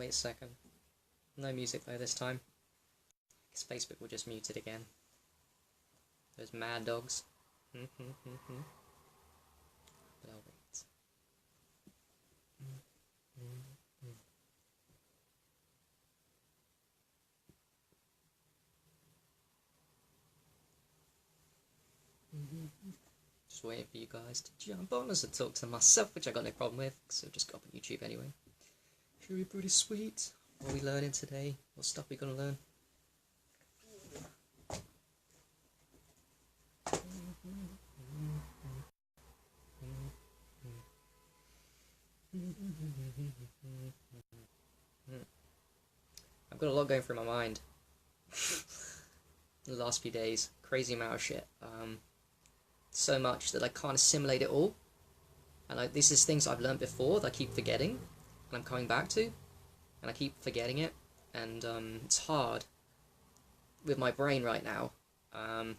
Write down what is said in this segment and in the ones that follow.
Wait a second. No music though this time. Because Facebook will just mute it again. Those mad dogs. But I'll wait. Just waiting for you guys to jump on as I talk to myself, which I got no problem with, because I'll just go up on YouTube anyway. Should be pretty sweet. What are we learning today? What stuff are we gonna learn? I've got a lot going through my mind. The last few days, crazy amount of shit. So much that I can't assimilate it all. And this is things I've learned before that I keep forgetting, and I'm coming back to, and I keep forgetting it, and it's hard with my brain right now. I'm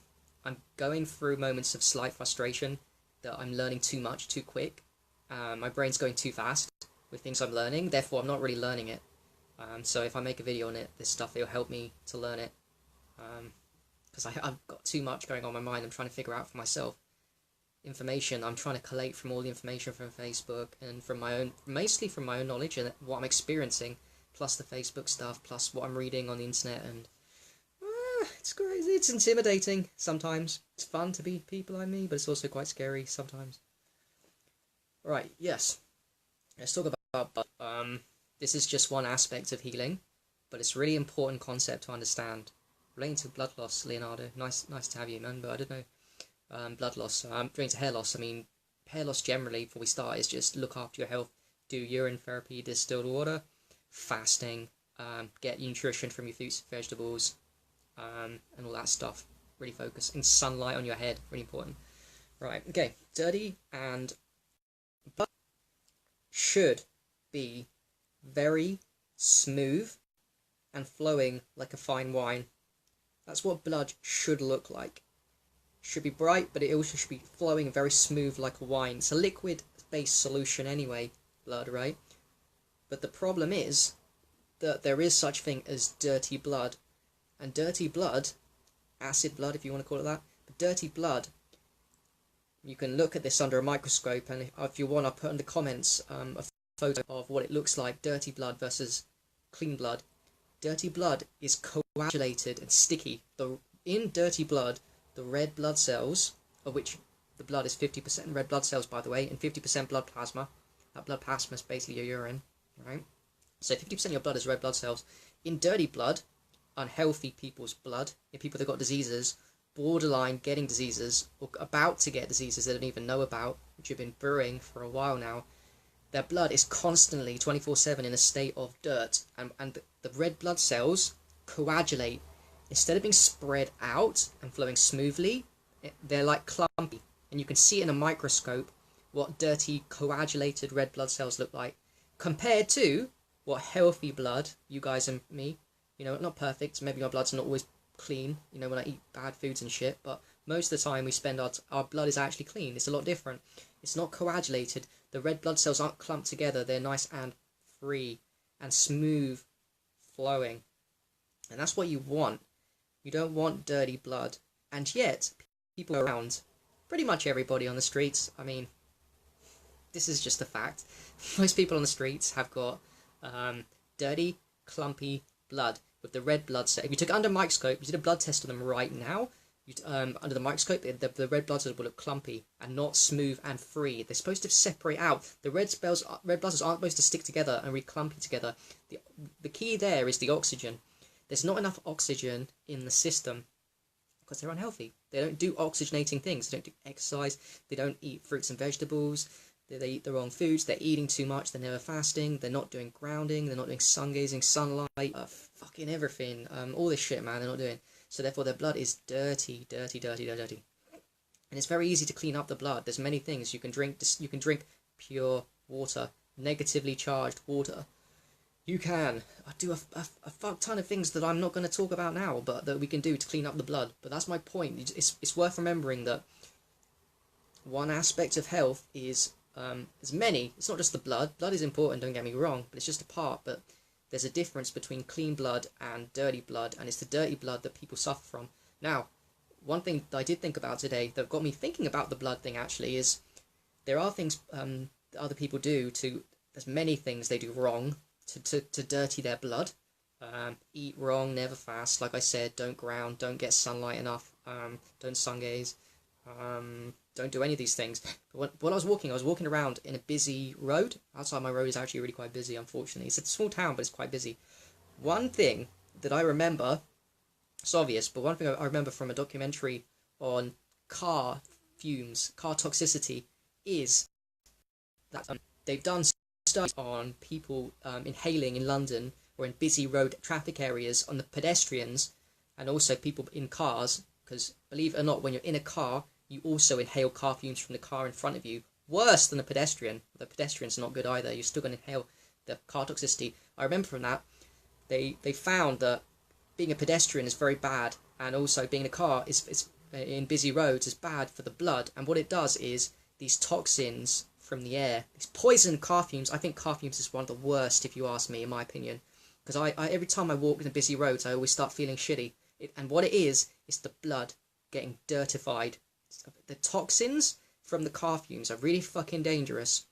going through moments of slight frustration that I'm learning too much, too quick. My brain's going too fast with things I'm learning, therefore I'm not really learning it. So if I make a video on it, this stuff, it'll help me to learn it. Because I've got too much going on in my mind. I'm trying to figure out for myself information. I'm trying to collate from all the information from Facebook and from my own, mostly from my own knowledge and what I'm experiencing, plus the Facebook stuff, plus what I'm reading on the internet, and it's crazy. It's intimidating sometimes. It's fun to be people like me, but it's also quite scary sometimes. Right, yes. Let's talk about this is just one aspect of healing, but it's a really important concept to understand. Relating to blood loss, Leonardo. Nice to have you, man. But I don't know. Blood loss. Relating to hair loss. I mean, hair loss generally, before we start, is just look after your health. Do urine therapy, distilled water, fasting, get nutrition from your fruits and vegetables, and all that stuff. Really focus. And sunlight on your head. Really important. Right. Okay. Dirty and blood should be very smooth and flowing like a fine wine. That's what blood should look like. It should be bright, but it also should be flowing very smooth like a wine. It's a liquid-based solution anyway, blood, right? But the problem is that there is such thing as dirty blood. And dirty blood, acid blood if you want to call it that, but dirty blood, you can look at this under a microscope, and if you want, I'll put in the comments a photo of what it looks like, dirty blood versus clean blood. Dirty blood is coagulated and sticky. In dirty blood, the red blood cells, of which the blood is 50% red blood cells, by the way, and 50% blood plasma. That blood plasma is basically your urine, right? So 50% of your blood is red blood cells. In dirty blood, unhealthy people's blood, in people that got diseases, borderline getting diseases, or about to get diseases they don't even know about, which have been brewing for a while now, their blood is constantly 24/7 in a state of dirt, and the red blood cells coagulate. Instead of being spread out and flowing smoothly, they're like clumpy, and you can see in a microscope what dirty coagulated red blood cells look like compared to what healthy blood, you guys and me, you know, not perfect, maybe our blood's not always clean, you know, when I eat bad foods and shit, but most of the time we spend our blood is actually clean. It's a lot different. It's not coagulated. The red blood cells aren't clumped together. They're nice and free and smooth flowing. And that's what you want. You don't want dirty blood. And yet, people around, pretty much everybody on the streets, I mean, this is just a fact. Most people on the streets have got dirty, clumpy blood with the red blood cell. If you took it under a microscope, you did a blood test on them right now, under the microscope, the red blood cells will look clumpy and not smooth and free. They're supposed to separate out. The red blood cells aren't supposed to stick together and be clumpy together. The key there is the oxygen. There's not enough oxygen in the system because they're unhealthy. They don't do oxygenating things. They don't do exercise. They don't eat fruits and vegetables. They eat the wrong foods. They're eating too much. They're never fasting. They're not doing grounding. They're not doing sun gazing, sunlight, fucking everything. All this shit, man, they're not doing. So therefore their blood is dirty, dirty, dirty, dirty, dirty. And it's very easy to clean up the blood. There's many things. You can drink pure water, negatively charged water. You can do a fuck ton of things that I'm not going to talk about now, but that we can do to clean up the blood. But that's my point. It's worth remembering that one aspect of health is, there's many. It's not just the blood. Blood is important, don't get me wrong, but it's just a part. But there's a difference between clean blood and dirty blood, and it's the dirty blood that people suffer from. Now, one thing that I did think about today that got me thinking about the blood thing actually is there are things that other people do to, there's many things they do wrong to dirty their blood. Eat wrong, never fast, like I said, don't ground, don't get sunlight enough, don't sun gaze, don't do any of these things. But when I was walking around in a busy road. Outside my road is actually really quite busy, unfortunately. It's a small town, but it's quite busy. One thing that I remember, it's obvious, but one thing I remember from a documentary on car fumes, car toxicity, is that they've done studies on people inhaling in London or in busy road traffic areas on the pedestrians, and also people in cars, because believe it or not, when you're in a car, you also inhale car fumes from the car in front of you, worse than a pedestrian. The pedestrian's not good either, you're still going to inhale the car toxicity. I remember from that, they found that being a pedestrian is very bad, and also being in a car is in busy roads is bad for the blood, and what it does is these toxins from the air, these poison car fumes. I think car fumes is one of the worst, if you ask me, in my opinion, because I every time I walk in busy roads, I always start feeling shitty. And what it is the blood getting dirtified. The toxins from the car fumes are really fucking dangerous.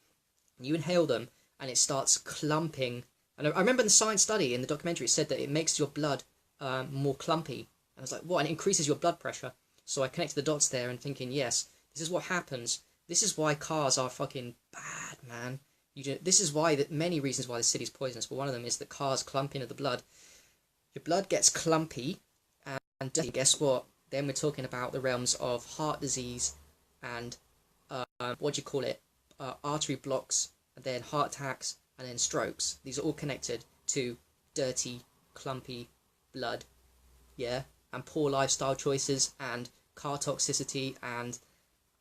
You inhale them, and it starts clumping. And I remember in the science study, in the documentary, it said that it makes your blood more clumpy. And I was like, what? And it increases your blood pressure. So I connected the dots there and thinking, yes, this is what happens. This is why cars are fucking bad, man. This is why, many reasons why the city's poisonous, but one of them is that cars clump into the blood. Your blood gets clumpy, and guess what? Then we're talking about the realms of heart disease and, artery blocks, and then heart attacks, and then strokes. These are all connected to dirty, clumpy blood, yeah? And poor lifestyle choices, and car toxicity, and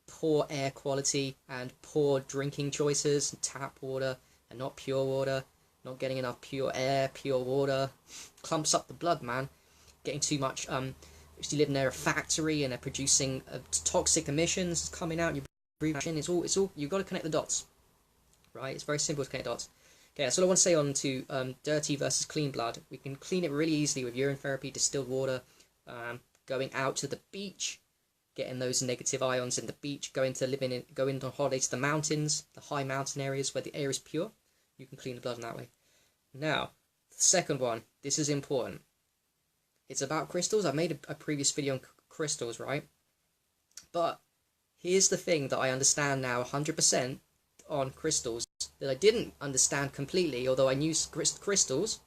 poor air quality, and poor drinking choices, and tap water, and not pure water, not getting enough pure air, pure water, clumps up the blood, man. Getting too much, if you live near a factory and they're producing toxic emissions coming out, and you're breathing in, it's all, you've got to connect the dots, right? It's very simple to connect dots. Okay, that's all I want to say on to dirty versus clean blood. We can clean it really easily with urine therapy, distilled water, going out to the beach, getting those negative ions in the beach, going on holiday to the mountains, the high mountain areas where the air is pure. You can clean the blood in that way. Now, the second one, this is important. It's about crystals. I made a previous video on crystals, right? But here's the thing that I understand now 100% on crystals that I didn't understand completely, although I knew crystals,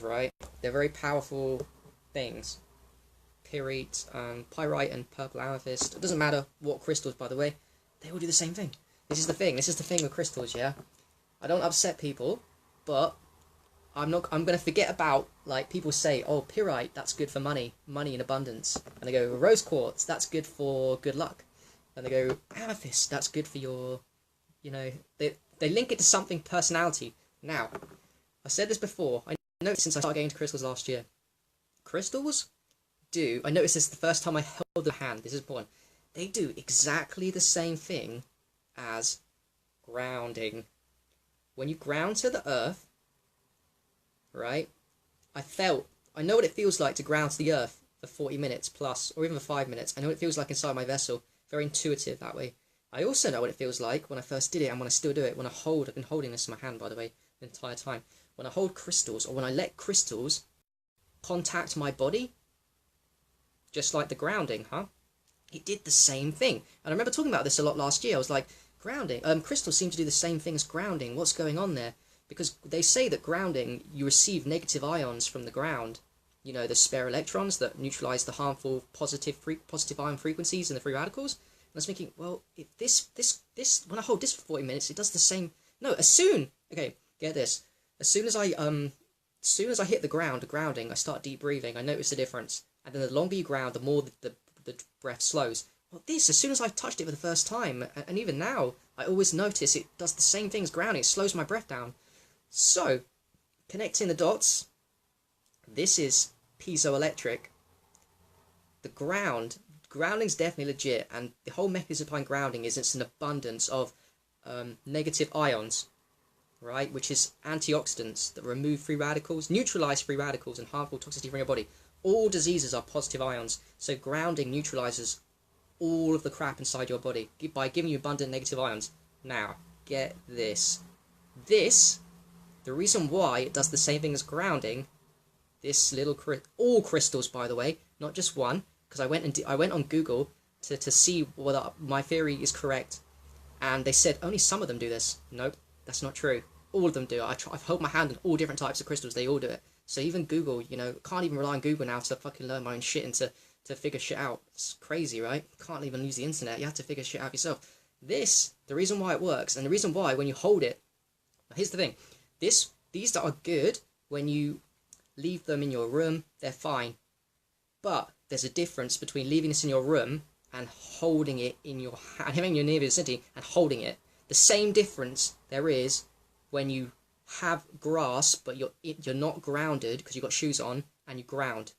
right? They're very powerful things. Pyrite, pyrite and purple amethyst. It doesn't matter what crystals, by the way. They all do the same thing. This is the thing with crystals, yeah? I don't upset people, but I'm gonna forget about, like, people say, oh, pyrite, that's good for money in abundance. And they go, rose quartz, that's good for good luck. And they go, amethyst, that's good for your, they link it to something personality. Now, I've said this before, I know since I started getting into crystals last year. Crystals I noticed this the first time I held the hand, this is important, they do exactly the same thing as grounding. When you ground to the earth, right, I know what it feels like to ground to the earth for 40 minutes plus, or even for 5 minutes. I know what it feels like inside my vessel, very intuitive that way. I also know what it feels like when I first did it, and when I still do it, when I've been holding this in my hand, by the way, the entire time. When I hold crystals, or when I let crystals contact my body, just like the grounding, it did the same thing. And I remember talking about this a lot last year. I was like, grounding, crystals seem to do the same thing as grounding. What's going on there? Because they say that grounding, you receive negative ions from the ground. The spare electrons that neutralize the harmful positive ion frequencies and the free radicals. And I was thinking, well, if this when I hold this for 40 minutes, it does the same. No, okay, get this. As soon as I hit the grounding, I start deep breathing. I notice the difference. And then the longer you ground, the more the breath slows. Well, as soon as I touched it for the first time, and even now, I always notice it does the same thing as grounding. It slows my breath down. So, connecting the dots, this is piezoelectric. The grounding's definitely legit, and the whole mechanism behind grounding is it's an abundance of negative ions. right, which is antioxidants that remove free radicals, neutralize free radicals and harmful toxicity from your body. All diseases are positive ions, so grounding neutralizes all of the crap inside your body by giving you abundant negative ions. Now, get this. The reason why it does the same thing as grounding, this little all crystals, by the way, not just one, because I went on Google to see whether my theory is correct, and they said only some of them do this. Nope, that's not true. All of them do. I've held my hand on all different types of crystals. They all do it. So even Google, can't even rely on Google now to fucking learn my own shit and to figure shit out. It's crazy, right? Can't even use the internet. You have to figure shit out yourself. The reason why it works, and the reason why when you hold it, here's the thing. These that are good, when you leave them in your room, they're fine. But there's a difference between leaving this in your room and holding it in your hand, having your near vicinity and holding it. The same difference there is when you have grass, but you're not grounded because you've got shoes on, and you ground.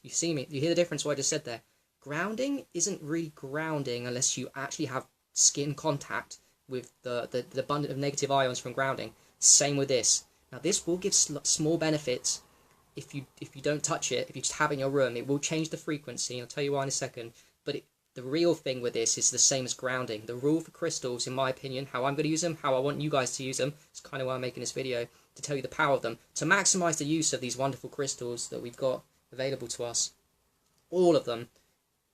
You see me? You hear the difference what I just said there? Grounding isn't really grounding unless you actually have skin contact with the abundance of negative ions from grounding. Same with this. Now this will give small benefits if you don't touch it. If you just have it in your room, it will change the frequency. I'll tell you why in a second. But the real thing with this is the same as grounding. The rule for crystals, in my opinion, how I'm going to use them, how I want you guys to use them, it's kind of why I'm making this video, to tell you the power of them, to maximize the use of these wonderful crystals that we've got available to us. All of them.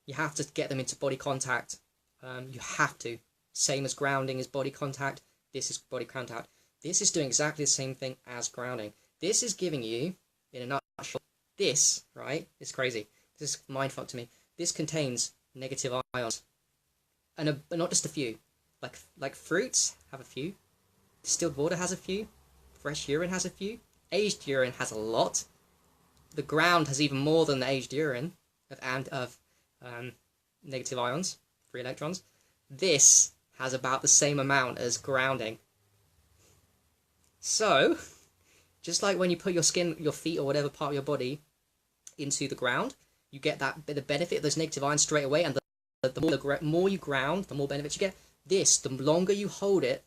You have to get them into body contact. You have to. Same as grounding is body contact. This is body contact. This is doing exactly the same thing as grounding. This is giving you, in a nutshell, this, right? It's crazy. This is mindfuck to me. This contains negative ions. And not just a few. Like fruits have a few. Distilled water has a few. Fresh urine has a few. Aged urine has a lot. The ground has even more than the aged urine of negative ions, free electrons. This has about the same amount as grounding. So, just like when you put your skin, your feet, or whatever part of your body into the ground, you get the benefit of those negative ions straight away, and the more you ground, the more benefits you get. The longer you hold it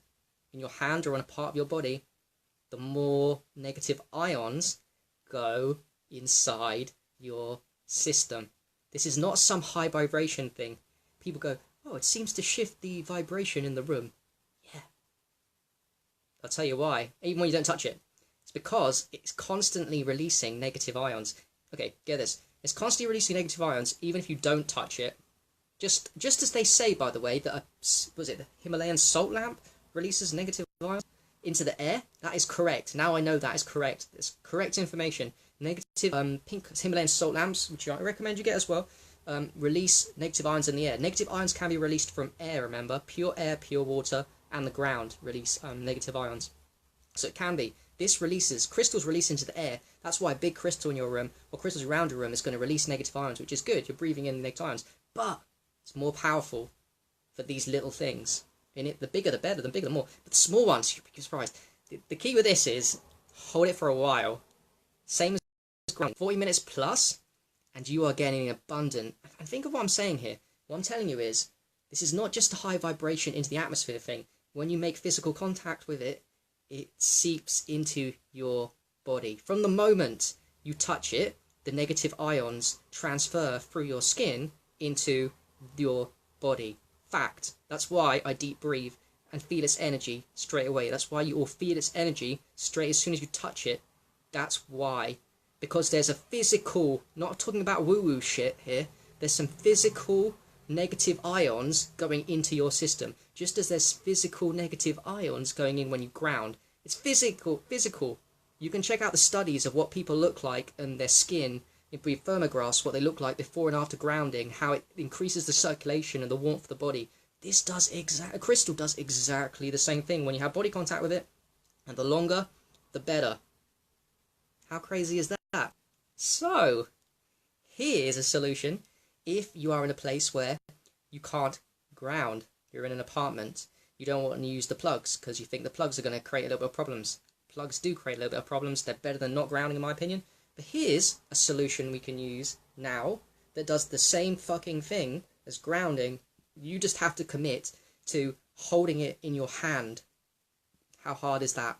in your hand or on a part of your body, the more negative ions go inside your system. This is not some high vibration thing. People go, oh, it seems to shift the vibration in the room. Yeah. I'll tell you why. Even when you don't touch it. It's because it's constantly releasing negative ions. Okay, get this. It's constantly releasing negative ions even if you don't touch it. Just as they say, by the way, that the Himalayan salt lamp releases negative ions into the air. That is correct. Now I know that is correct. It's correct information. Negative pink Himalayan salt lamps, which I recommend you get as well, release negative ions in the air. Negative ions can be released from air, remember? Pure air, pure water, and the ground release negative ions. So it can be. Crystals release into the air. That's why a big crystal in your room, or crystals around your room, is going to release negative ions, which is good. You're breathing in negative ions. But it's more powerful for these little things. The bigger the better, the bigger the more. But the small ones, you'll be surprised. The key with this is, hold it for a while. Same as ground, 40 minutes plus, and you are getting abundant. And think of what I'm saying here. What I'm telling you is, this is not just a high vibration into the atmosphere thing. When you make physical contact with it, it seeps into your body. From the moment you touch it, the negative ions transfer through your skin into your body. Fact. That's why I deep breathe and feel its energy straight away. That's why you all feel its energy straight as soon as you touch it. That's why. Because there's a physical, not talking about woo-woo shit here, there's some physical negative ions going into your system. Just as there's physical negative ions going in when you ground. It's physical. You can check out the studies of what people look like and their skin, in brief thermographs, what they look like before and after grounding, how it increases the circulation and the warmth of the body. A crystal does exactly the same thing when you have body contact with it, and the longer, the better. How crazy is that? So, here's a solution if you are in a place where you can't ground. You're in an apartment. You don't want to use the plugs because you think the plugs are going to create a little bit of problems. Plugs do create a little bit of problems. They're better than not grounding, in my opinion. But here's a solution we can use now that does the same fucking thing as grounding. You just have to commit to holding it in your hand. How hard is that?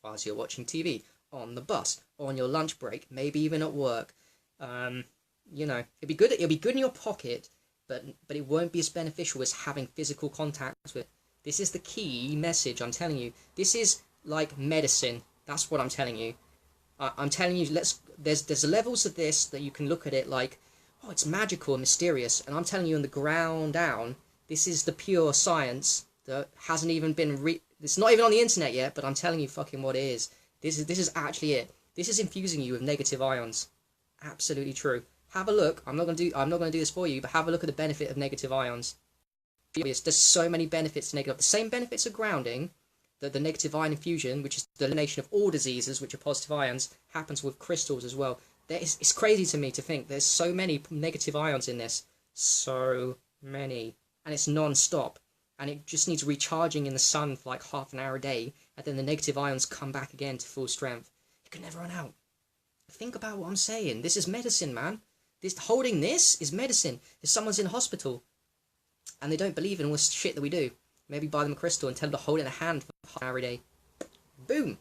whilst you're watching TV, on the bus, on your lunch break, maybe even at work. You know, it'll be good in your pocket, but it won't be as beneficial as having physical contact with it. This is the key message I'm telling you. This is like medicine. That's what I'm telling you. I'm telling you, there's levels of this that you can look at it like, oh, it's magical and mysterious, and I'm telling you on the ground down, this is the pure science that hasn't even been it's not even on the internet yet, but I'm telling you fucking what it is. This is actually it. This is infusing you with negative ions. Absolutely true. Have a look. I'm not gonna do this for you, but have a look at the benefit of negative ions. There's so many benefits to negative. The same benefits of grounding, that the negative ion infusion, which is the elimination of all diseases which are positive ions, happens with crystals as well. It's crazy to me to think there's so many negative ions in this. So many. And it's non-stop. And it just needs recharging in the sun for like half an hour a day, and then the negative ions come back again to full strength. It can never run out. Think about what I'm saying. This is medicine, man. Holding this is medicine. If someone's in hospital and they don't believe in all this shit that we do, maybe buy them a crystal and tell them to hold it in a hand for half an hour a day. Boom.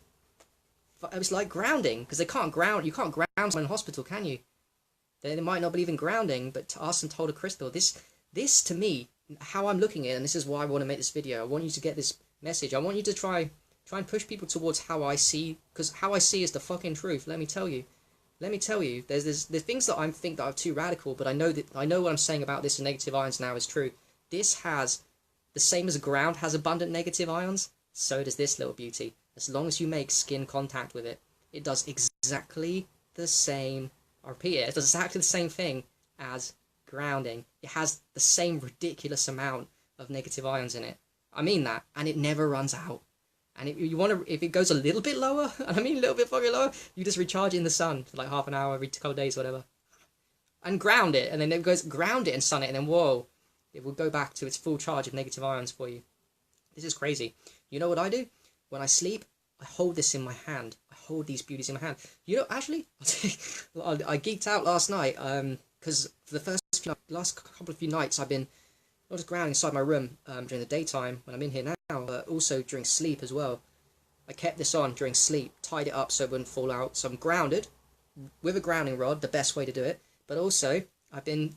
It's like grounding, because you can't ground someone in hospital, can you? They might not believe in grounding, but to ask them to hold a crystal, this to me, how I'm looking at it, and this is why I want to make this video, I want you to get this message. I want you to try and push people towards how I see, because how I see is the fucking truth. Let me tell you, there's things that I think that are too radical, but I know what I'm saying about this and negative ions now is true. This has the same as ground has abundant negative ions, so does this little beauty. As long as you make skin contact with it, it does exactly the same. I repeat it does exactly the same thing as grounding. It has the same ridiculous amount of negative ions in it. I mean that, and it never runs out. And if it goes a little bit lower, and I mean a little bit fucking lower, you just recharge it in the sun for like half an hour every couple of days, whatever, and ground it, and then it goes ground it and sun it, and then whoa, it will go back to its full charge of negative ions for you. This is crazy. You know what I do? When I sleep, I hold this in my hand. I hold these beauties in my hand. You know, actually, I geeked out last night, because for the last couple of few nights, I've been not just grounding inside my room during the daytime when I'm in here now, but also during sleep as well. I kept this on during sleep, tied it up so it wouldn't fall out. So I'm grounded with a grounding rod, the best way to do it. But also, I've been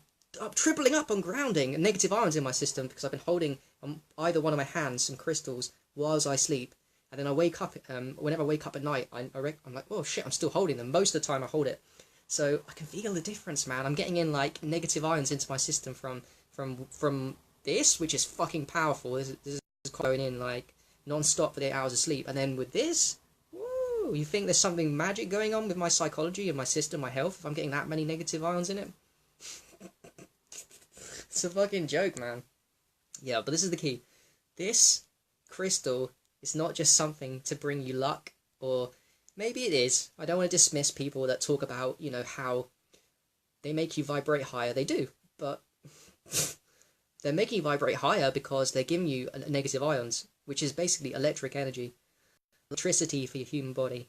tripling up on grounding and negative ions in my system, because I've been holding on either one of my hands some crystals whilst I sleep. And then I wake up, whenever I wake up at night, I'm like, oh shit, I'm still holding them. Most of the time I hold it. So I can feel the difference, man. I'm getting in like negative ions into my system from this, which is fucking powerful. This is going in like non-stop for the 8 hours of sleep. And then with this, woo, you think there's something magic going on with my psychology and my system, my health, if I'm getting that many negative ions in it? It's a fucking joke, man. Yeah, but this is the key. This crystal is not just something to bring you luck, or maybe it is. I don't want to dismiss people that talk about, you know, how they make you vibrate higher. They do, but they're making you vibrate higher because they're giving you negative ions, which is basically electric energy, electricity for your human body,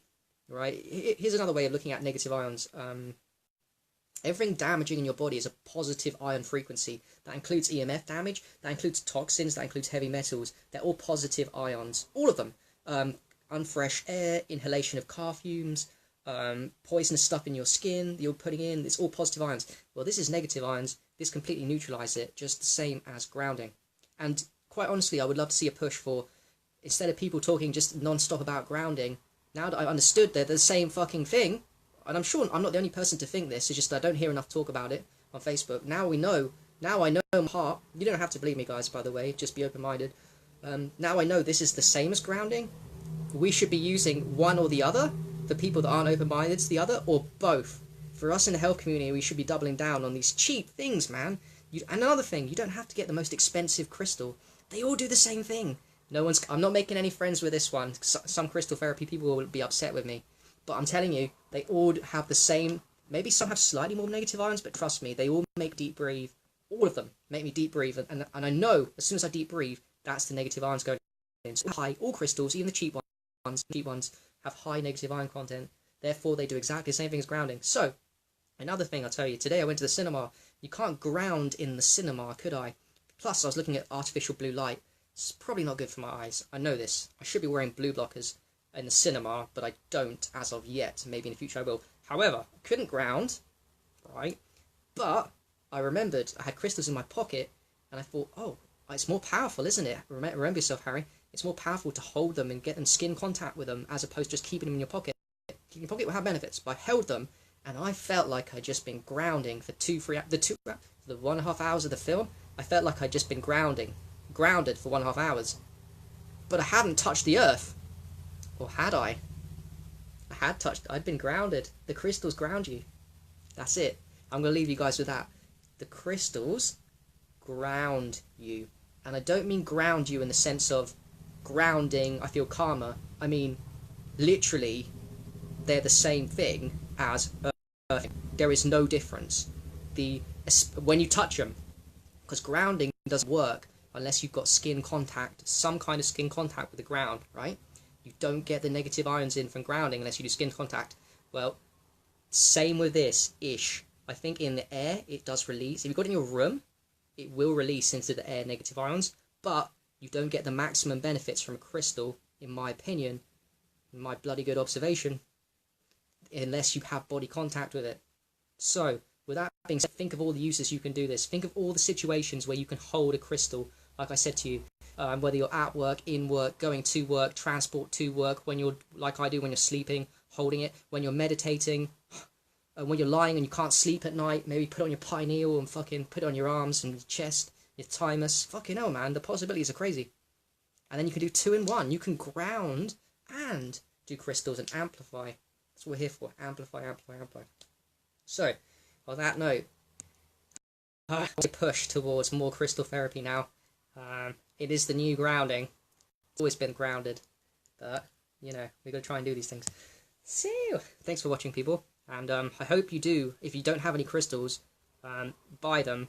right? Here's another way of looking at negative ions. Everything damaging in your body is a positive ion frequency. That includes EMF damage, that includes toxins, that includes heavy metals. They're all positive ions, all of them. Unfresh air, inhalation of car fumes, poisonous stuff in your skin that you're putting in, it's all positive ions. Well, this is negative ions. This completely neutralizes it, just the same as grounding. And quite honestly, I would love to see a push for, instead of people talking just non-stop about grounding, now that I've understood they're the same fucking thing, and I'm sure I'm not the only person to think this, it's just I don't hear enough talk about it on Facebook. Now we know, now I know in my heart, you don't have to believe me guys, by the way, just be open-minded. Now I know this is the same as grounding. We should be using one or the other, for people that aren't open-minded to the other, or both. For us in the health community, we should be doubling down on these cheap things, man. And another thing, you don't have to get the most expensive crystal. They all do the same thing. I'm not making any friends with this one. Some crystal therapy people will be upset with me. But I'm telling you, they all have the same, maybe some have slightly more negative ions, but trust me, they all make deep breathe. All of them make me deep breathe. And I know, as soon as I deep breathe, that's the negative ions going in. So all crystals, even the cheap ones, have high negative ion content. Therefore, they do exactly the same thing as grounding. So, another thing I'll tell you, today I went to the cinema. You can't ground in the cinema, could I? Plus, I was looking at artificial blue light. It's probably not good for my eyes. I know this. I should be wearing blue blockers. in the cinema, but I don't as of yet. Maybe in the future I will. However, I couldn't ground, right? But I remembered I had crystals in my pocket, and I thought, oh, it's more powerful, isn't it? Remember yourself, Harry. It's more powerful to hold them and get them skin contact with them, as opposed to just keeping them in your pocket. Keeping your pocket will have benefits, but I held them, and I felt like I'd just been grounding for the 1.5 hours of the film. I felt like I'd just been grounded for 1.5 hours. But I hadn't touched the earth. Or had I? I'd been grounded. The crystals ground you. That's it. I'm going to leave you guys with that. The crystals ground you. And I don't mean ground you in the sense of grounding, I feel calmer. I mean, literally, they're the same thing as earth. There is no difference. When you touch them, because grounding doesn't work unless you've got skin contact, some kind of skin contact with the ground, right? You don't get the negative ions in from grounding unless you do skin contact. Well, same with this-ish. I think in the air, it does release. If you've got it in your room, it will release into the air negative ions, but you don't get the maximum benefits from a crystal, in my opinion, in my bloody good observation, unless you have body contact with it. So, with that being said, think of all the uses you can do this. Think of all the situations where you can hold a crystal, like I said to you, whether you're at work, in work, going to work, transport to work, when you're, like I do, when you're sleeping, holding it, when you're meditating, when you're lying and you can't sleep at night, maybe put it on your pineal and fucking put it on your arms and your chest, your thymus. Fucking hell, man, the possibilities are crazy. And then you can do 2 in 1. You can ground and do crystals and amplify. That's what we're here for. Amplify, amplify, amplify. So, on that note, I push towards more crystal therapy now. It is the new grounding. It's always been grounded. But, you know, we're going to try and do these things. So, thanks for watching, people. And I hope you do. If you don't have any crystals, buy them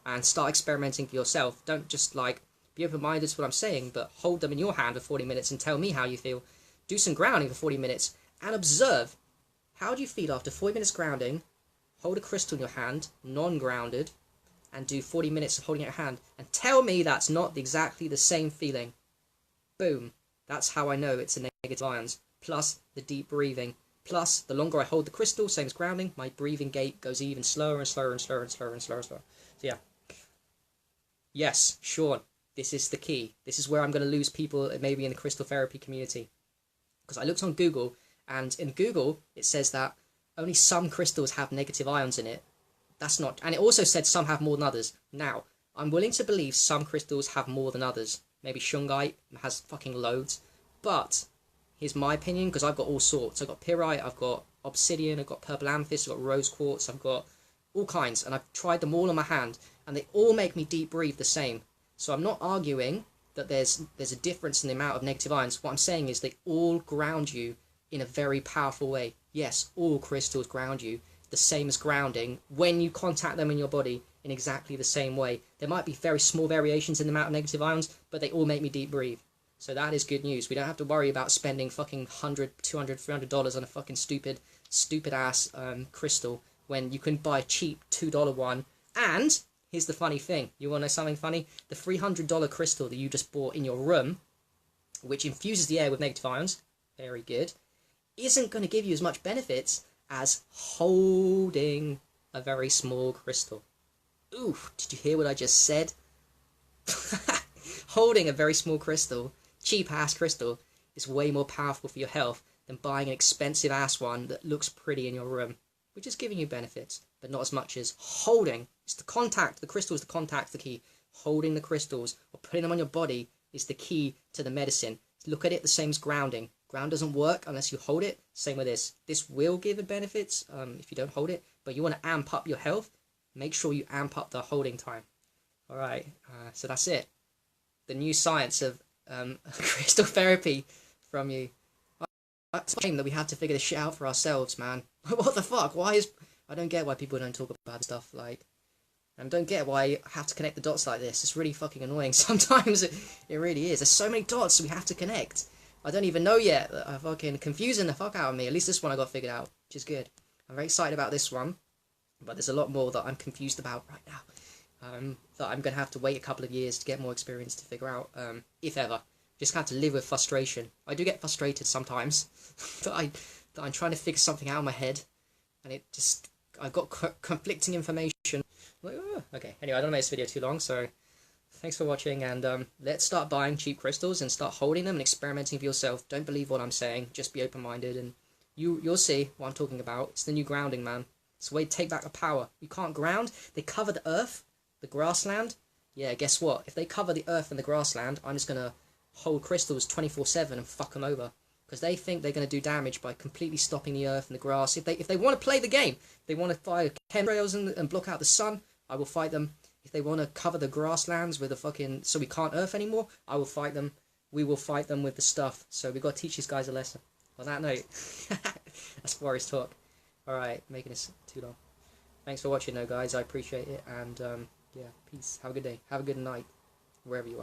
and start experimenting for yourself. Don't just, like, be open-minded to what I'm saying, but hold them in your hand for 40 minutes and tell me how you feel. Do some grounding for 40 minutes and observe. How do you feel after 40 minutes grounding? Hold a crystal in your hand, non-grounded, and do 40 minutes of holding it in your hand. And tell me that's not exactly the same feeling. Boom. That's how I know it's a negative ions. Plus the deep breathing. Plus, the longer I hold the crystal, same as grounding, my breathing gait goes even slower and slower and slower and slower and slower and slower. So yeah. Yes, Sean, this is the key. This is where I'm going to lose people maybe in the crystal therapy community. Because I looked on Google, and in Google, it says that only some crystals have negative ions in it. That's not... And it also said some have more than others. Now, I'm willing to believe some crystals have more than others. Maybe shungite has fucking loads. But... here's my opinion, because I've got all sorts. I've got pyrite, I've got obsidian, I've got purple amethyst, I've got rose quartz, I've got all kinds, and I've tried them all on my hand, and they all make me deep breathe the same. So I'm not arguing that there's a difference in the amount of negative ions. What I'm saying is they all ground you in a very powerful way. Yes, all crystals ground you the same as grounding when you contact them in your body in exactly the same way. There might be very small variations in the amount of negative ions, but they all make me deep breathe. So that is good news. We don't have to worry about spending fucking $100, $200, $300 on a fucking stupid ass crystal when you can buy a cheap $2 one. And here's the funny thing. You want to know something funny? The $300 crystal that you just bought in your room, which infuses the air with negative ions, very good, isn't going to give you as much benefits as holding a very small crystal. Ooh, did you hear what I just said? Holding a very small crystal, cheap-ass crystal, is way more powerful for your health than buying an expensive-ass one that looks pretty in your room, which is giving you benefits, but not as much as holding. It's the contact. The crystal is the contact, the key. Holding the crystals or putting them on your body is the key to the medicine. Look at it the same as grounding. Ground doesn't work unless you hold it. Same with this. This will give it benefits if you don't hold it, but you want to amp up your health, make sure you amp up the holding time. Alright, so that's it. The new science of crystal therapy from you. It's a shame that we had to figure this shit out for ourselves, man. What the fuck? I don't get why people don't talk about this stuff, like... And don't get why I have to connect the dots like this. It's really fucking annoying. Sometimes it really is. There's so many dots we have to connect. I don't even know yet. That are fucking confusing the fuck out of me. At least this one I got figured out, which is good. I'm very excited about this one. But there's a lot more that I'm confused about right now. That I'm going to have to wait a couple of years to get more experience to figure out, if ever. Just have to live with frustration. I do get frustrated sometimes that I'm trying to figure something out in my head, and it just I've got conflicting information. Like, oh, okay. Anyway, I don't make this video too long, so thanks for watching, and let's start buying cheap crystals and start holding them and experimenting for yourself. Don't believe what I'm saying. Just be open-minded, and you'll see what I'm talking about. It's the new grounding, man. It's the way to take back the power. You can't ground. They cover the earth, the grassland. Yeah, guess what? If they cover the earth and the grassland, I'm just gonna hold crystals 24/7 and fuck them over, because they think they're going to do damage by completely stopping the earth and the grass. If they want to play the game, they want to fire chemtrails and block out the sun, I will fight them. If they want to cover the grasslands with a fucking so we can't earth anymore, I will fight them. We will fight them with the stuff. So we've got to teach these guys a lesson. On that note, that's Warriors talk. Alright, making this too long. Thanks for watching though, guys. I appreciate it, and yeah, peace. Have a good day. Have a good night, wherever you are.